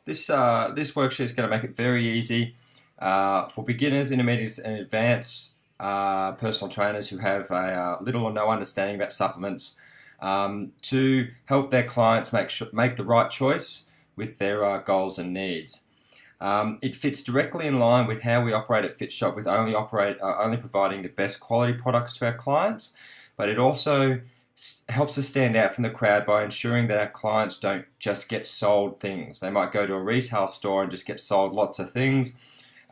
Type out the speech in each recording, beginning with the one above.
This worksheet is going to make it very easy for beginners, intermediates, and advanced personal trainers who have a little or no understanding about supplements to help their clients make the right choice with their goals and needs. It fits directly in line with how we operate at FitShop, with only providing the best quality products to our clients, but it also helps us stand out from the crowd by ensuring that our clients don't just get sold things. They might go to a retail store and just get sold lots of things,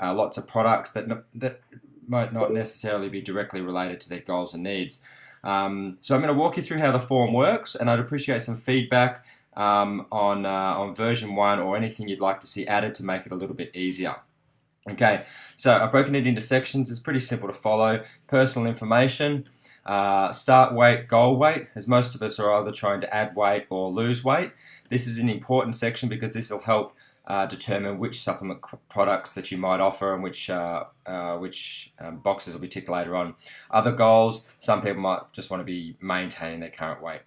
lots of products that might not necessarily be directly related to their goals and needs. So I'm going to walk you through how the form works, and I'd appreciate some feedback on version 1 or anything you'd like to see added to make it a little bit easier. Okay, so I've broken it into sections. It's pretty simple to follow. Personal information, start weight, goal weight, as most of us are either trying to add weight or lose weight. This is an important section because this will help determine which supplement products that you might offer and which boxes will be ticked later on. Other goals, some people might just want to be maintaining their current weight.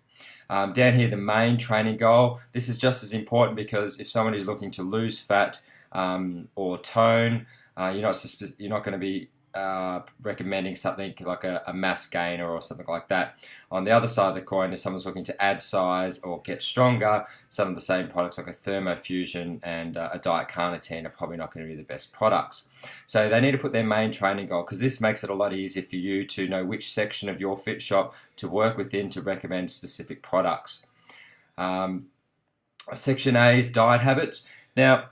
Down here, the main training goal. This is just as important because if someone is looking to lose fat or tone, you're not going to be recommending something like a mass gainer or something like that. On the other side of the coin, if someone's looking to add size or get stronger, some of the same products like a Thermofusion and a Diet Carnitine are probably not going to be the best products. So they need to put their main training goal, because this makes it a lot easier for you to know which section of your FitShop to work within to recommend specific products. Section A is diet habits. Now,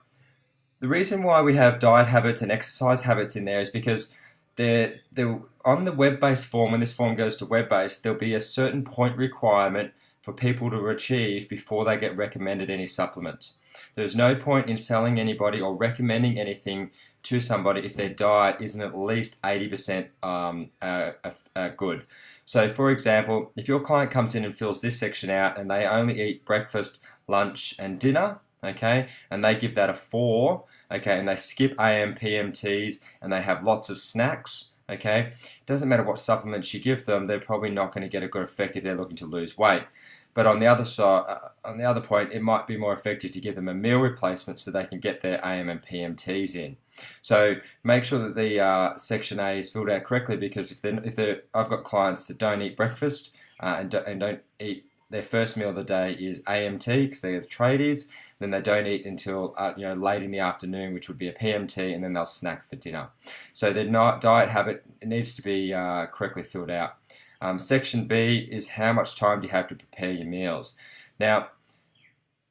the reason why we have diet habits and exercise habits in there is because they're on the web-based form. When this form goes to web-based, there'll be a certain point requirement for people to achieve before they get recommended any supplements. There's no point in selling anybody or recommending anything to somebody if their diet isn't at least 80% good. So for example, if your client comes in and fills this section out and they only eat breakfast, lunch and dinner, okay, and they give that a 4, okay, and they skip AM, PM teas, and they have lots of snacks, okay, it doesn't matter what supplements you give them, they're probably not going to get a good effect if they're looking to lose weight. But on the other side, on the other point, it might be more effective to give them a meal replacement so they can get their AM and PM teas in. So make sure that the section A is filled out correctly, because I've got clients that don't eat breakfast and don't eat. Their first meal of the day is AMT because they're the tradies. Then they don't eat until late in the afternoon, which would be a PMT, and then they'll snack for dinner. So their diet habit needs to be correctly filled out. Section B is how much time do you have to prepare your meals. Now,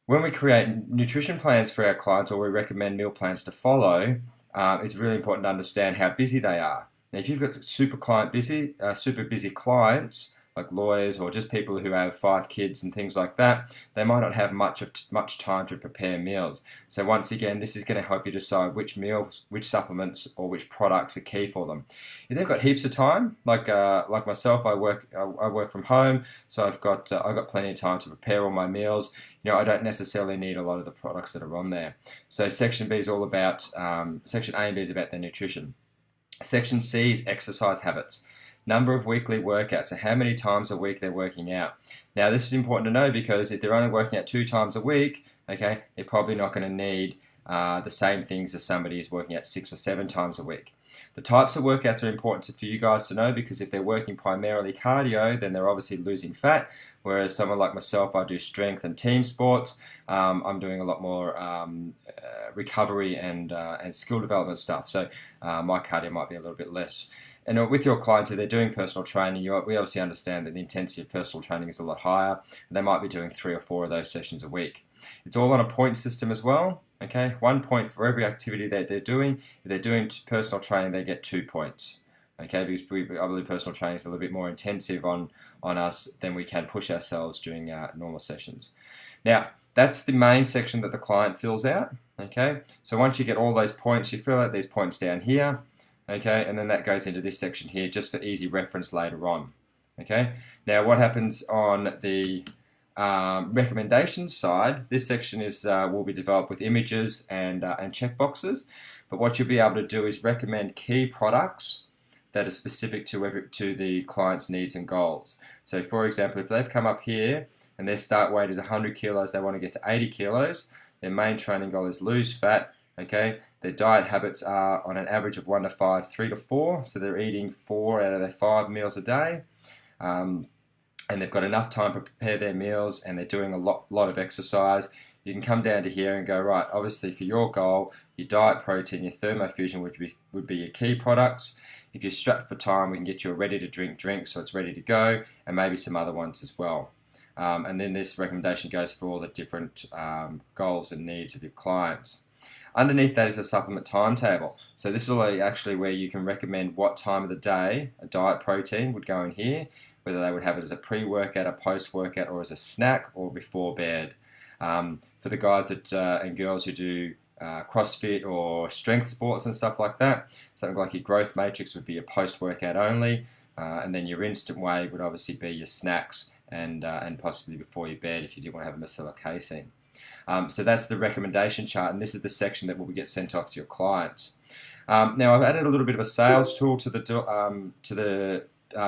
when we create nutrition plans for our clients, or we recommend meal plans to follow, it's really important to understand how busy they are. Now, if you've got super busy clients, like lawyers or just people who have 5 kids and things like that, they might not have much time to prepare meals. So once again, this is going to help you decide which meals, which supplements, or which products are key for them. If they've got heaps of time, like myself, I work from home, so I've got plenty of time to prepare all my meals. I don't necessarily need a lot of the products that are on there. So section B is all about section A and B is about their nutrition. Section C is exercise habits. Number of weekly workouts, so how many times a week they're working out. Now this is important to know because if they're only working out 2 times a week, okay, they're probably not going to need the same things as somebody who's working out 6 or 7 times a week. The types of workouts are important for you guys to know, because if they're working primarily cardio, then they're obviously losing fat, whereas someone like myself, I do strength and team sports. I'm doing a lot more recovery and skill development stuff, so my cardio might be a little bit less. And with your clients, if they're doing personal training, we obviously understand that the intensity of personal training is a lot higher. They might be doing 3 or 4 of those sessions a week. It's all on a point system as well. Okay, 1 point for every activity that they're doing. If they're doing personal training, they get 2 points. Okay, because I believe personal training is a little bit more intensive on us than we can push ourselves during normal sessions. Now, that's the main section that the client fills out. Okay, so once you get all those points, you fill out these points down here. Okay, and then that goes into this section here just for easy reference later on. Okay, now what happens on the recommendations side? This section will be developed with images and checkboxes, but what you'll be able to do is recommend key products that are specific to the client's needs and goals. So for example, if they've come up here and their start weight is 100 kilos, they want to get to 80 kilos, Their main training goal is lose fat. Okay, their diet habits are on an average of 1 to 5, 3 to 4. So they're eating 4 out of their 5 meals a day. And they've got enough time to prepare their meals, and they're doing a lot of exercise. You can come down to here and go, right, obviously for your goal, your diet protein, your thermofusion would be your key products. If you're strapped for time, we can get you a ready to drink drink so it's ready to go, and maybe some other ones as well. And then this recommendation goes for all the different goals and needs of your clients. Underneath that is a supplement timetable. So this is actually where you can recommend what time of the day a diet protein would go in here, whether they would have it as a pre-workout, a post-workout, or as a snack, or before bed. For the guys and girls who do CrossFit or strength sports and stuff like that, something like your growth matrix would be a post-workout only, and then your instant whey would obviously be your snacks and possibly before your bed if you did want to have a micellar casein. So that's the recommendation chart, and this is the section that will get sent off to your clients. Now I've added a little bit of a sales tool to the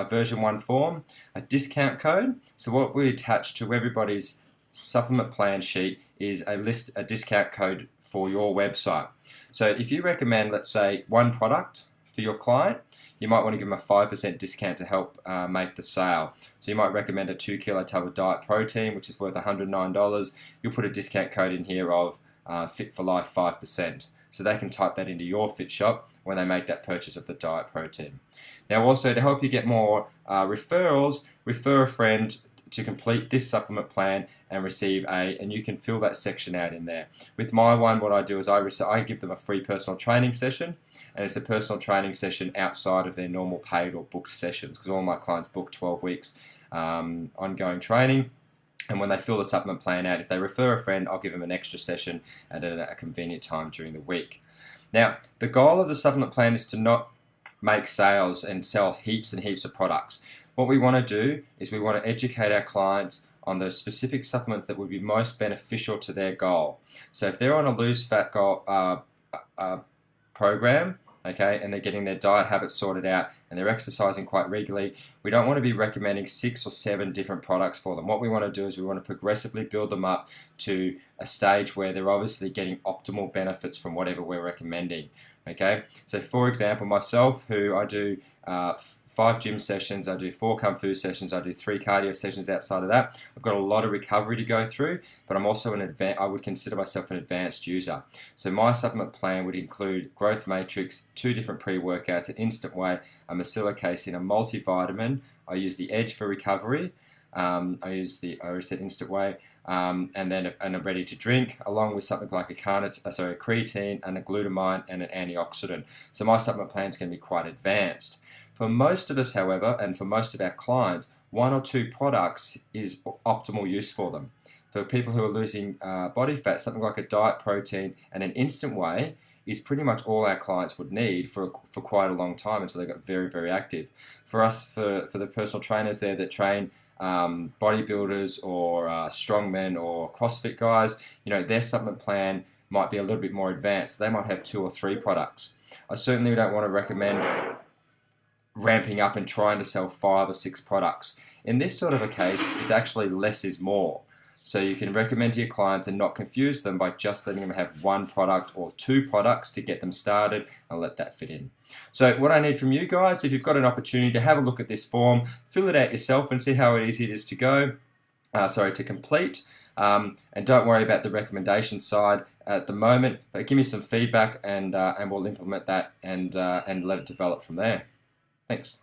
version 1 form, a discount code. So what we attach to everybody's supplement plan sheet is a discount code for your website. So if you recommend, let's say, one product for your client, you might want to give them a 5% discount to help make the sale. So you might recommend a 2 kilo tub of diet protein, which is worth $109. You'll put a discount code in here of Fit for Life 5%. So they can type that into your Fit Shop when they make that purchase of the diet protein. Now also, to help you get more referrals, refer a friend to complete this supplement plan and receive and you can fill that section out in there. With my one, what I do is I give them a free personal training session, and it's a personal training session outside of their normal paid or booked sessions, because all my clients book 12 weeks ongoing training. And when they fill the supplement plan out, if they refer a friend, I'll give them an extra session at a convenient time during the week. Now, the goal of the supplement plan is to not make sales and sell heaps and heaps of products. What we want to do is we want to educate our clients on the specific supplements that would be most beneficial to their goal. So if they're on a lose fat goal program, okay, and they're getting their diet habits sorted out and they're exercising quite regularly, we don't want to be recommending 6 or 7 different products for them. What we want to do is we want to progressively build them up to a stage where they're obviously getting optimal benefits from whatever we're recommending. Okay, so for example, myself, who I do 5 gym sessions, I do 4 Kung Fu sessions, I do 3 cardio sessions outside of that. I've got a lot of recovery to go through, but I'm also I would consider myself an advanced user. So my supplement plan would include growth matrix, 2 different pre-workouts, an instant whey, a micellar casein, a multivitamin. I use the Edge for recovery. I already said instant whey. And then a ready to drink, along with something like a creatine and a glutamine and an antioxidant. So my supplement plan is going to be quite advanced. For most of us, however, and for most of our clients, 1 or 2 products is optimal use for them. For people who are losing body fat, something like a diet protein and an instant whey is pretty much all our clients would need for quite a long time until they got very, very active. For us, for the personal trainers there that train bodybuilders or strongmen or CrossFit guys, their supplement plan might be a little bit more advanced. They might have 2 or 3 products. I certainly don't want to recommend ramping up and trying to sell 5 or 6 products. In this sort of a case, it's actually less is more. So you can recommend to your clients and not confuse them by just letting them have 1 product or 2 products to get them started and let that fit in. So what I need from you guys, if you've got an opportunity to have a look at this form, fill it out yourself and see how easy it is to complete. And don't worry about the recommendation side at the moment, but give me some feedback and we'll implement that and let it develop from there. Thanks.